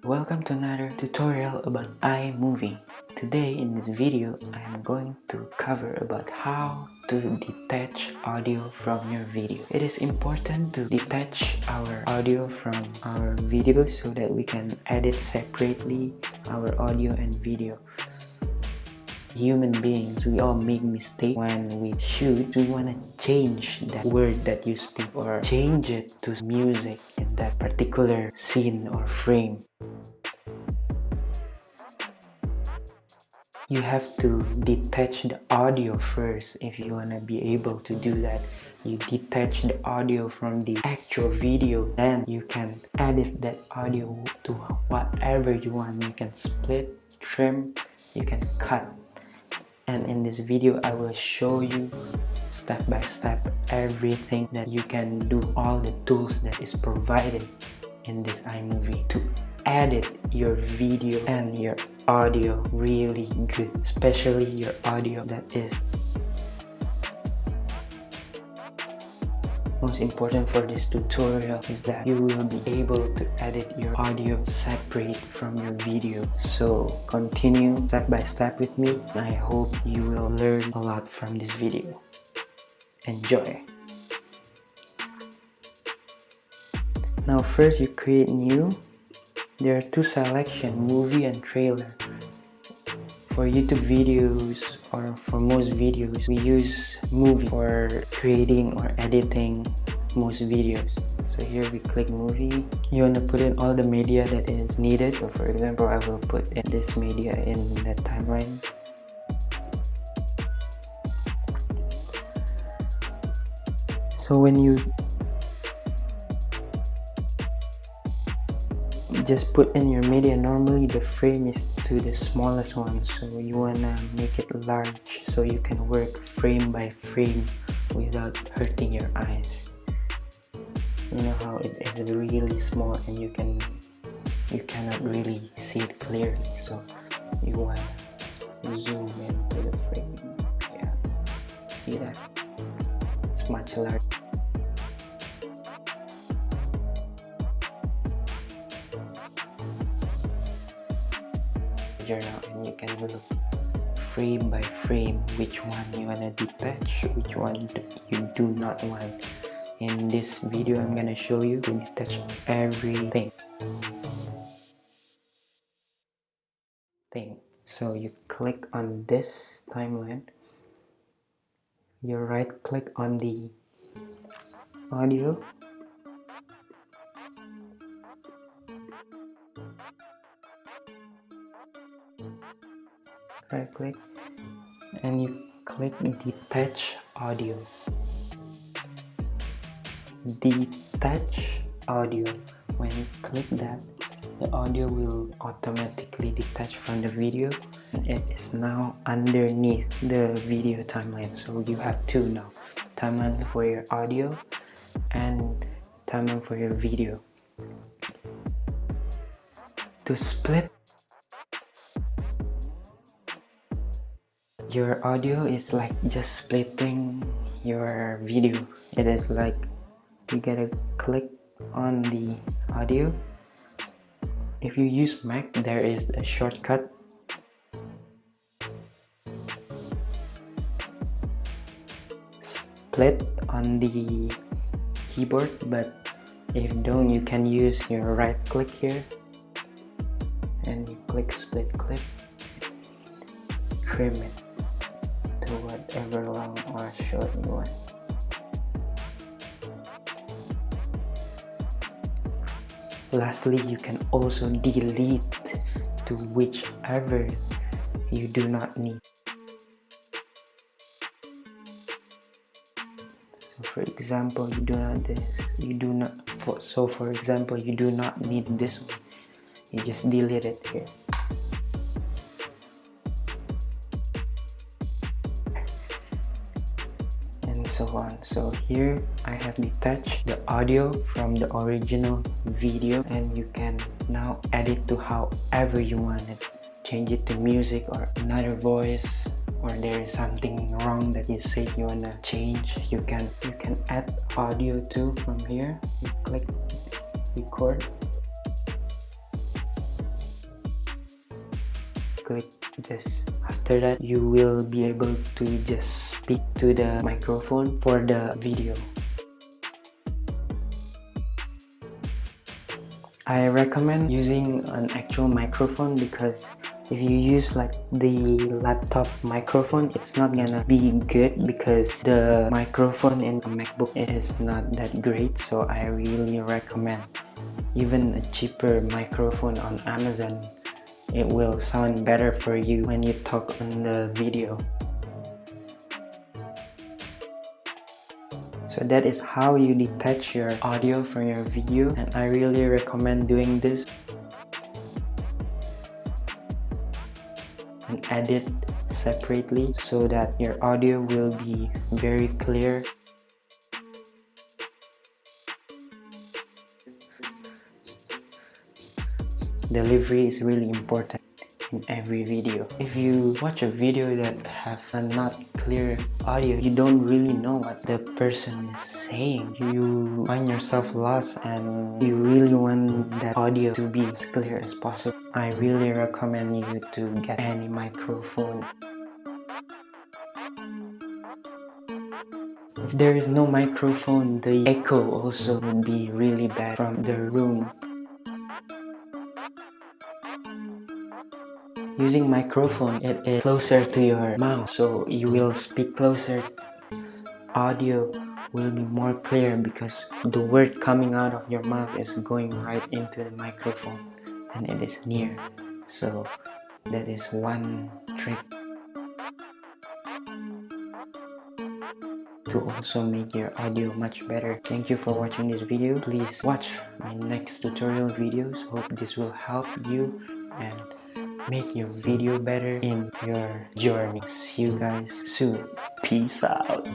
Welcome to another tutorial about iMOVIE. Today in this video I am going to cover about how to detach audio from your video. It is important to detach our audio from our video so that we can edit separately our audio and video. Human beings, we all make mistakes when we shoot. We want to change that word that you speak or change it to music in that particular scene or frame. You have to detach the audio first. If you want to be able to do that, you detach the audio from the actual video, then you can edit that audio to whatever you want. You can split, trim, you can cut. And in this video I will show you step by step everything that you can do, all the tools that is provided in this iMOVIE to edit your video and your audio really good, especially your audio. That is most important for this tutorial, is that you will be able to edit your audio separate from your video. So continue step by step with me. I hope you will learn a lot from this video. Enjoy. Now first you create new. There are two selections, movie and trailer. For YouTube videos or for most videos, we use movie for creating or editing most videos. So here we click movie. You want to put in all the media that is needed. So for example, I will put in this media in the timeline. So when you just put in your media, normally the frame is to the smallest one, so you wanna make it large so you can work frame by frame without hurting your eyes. You know how it is really small and you cannot really see it clearly, so you wanna zoom into the frame. Yeah, see that? It's much larger. Now, and you can look frame by frame which one you want to detach, which one you do not want. In this video I'm gonna show you to detach everything. So you click on this timeline, you right click on the audio, right click, and you click detach audio. Detach audio. When you click that, the audio will automatically detach from the video and it is now underneath the video timeline. So you have two now, timeline for your audio and timeline for your video. To split your audio, is like just splitting your video. It is like you gotta click on the audio. If you use Mac, there is a shortcut. Split on the keyboard, but if you don't, you can use your right click here and you click split clip, trim it to whatever long or short you want. Lastly, you can also delete to whichever you do not need. So for example, you do not need this one. You just delete it here. And so on. So here I have detached the audio from the original video, and you can now edit to however you want it. Change it to music or another voice, or there is something wrong that you said you wanna change. You can add audio too from here. You click record. click this. After that, you will be able to just speak to the microphone for the video. I recommend using an actual microphone because if you use like the laptop microphone, it's not gonna be good because the microphone in the MacBook is not that great. So I really recommend even a cheaper microphone on Amazon. It will sound better for you when you talk on the video. So that is how you detach your audio from your video, and I really recommend doing this and edit separately so that your audio will be very clear. Delivery is really important in every video. If you watch a video that have a not clear audio, you don't really know what the person is saying. You find yourself lost and you really want that audio to be as clear as possible. I really recommend you to get any microphone. If there is no microphone, the echo also would be really bad from the room. Using microphone, it is closer to your mouth, so you will speak closer. Audio will be more clear because the word coming out of your mouth is going right into the microphone and it is near. So that is one trick to also make your audio much better. Thank you for watching this video. Please watch my next tutorial videos. Hope this will help you and make your video better in your journey. See you guys soon. Peace out.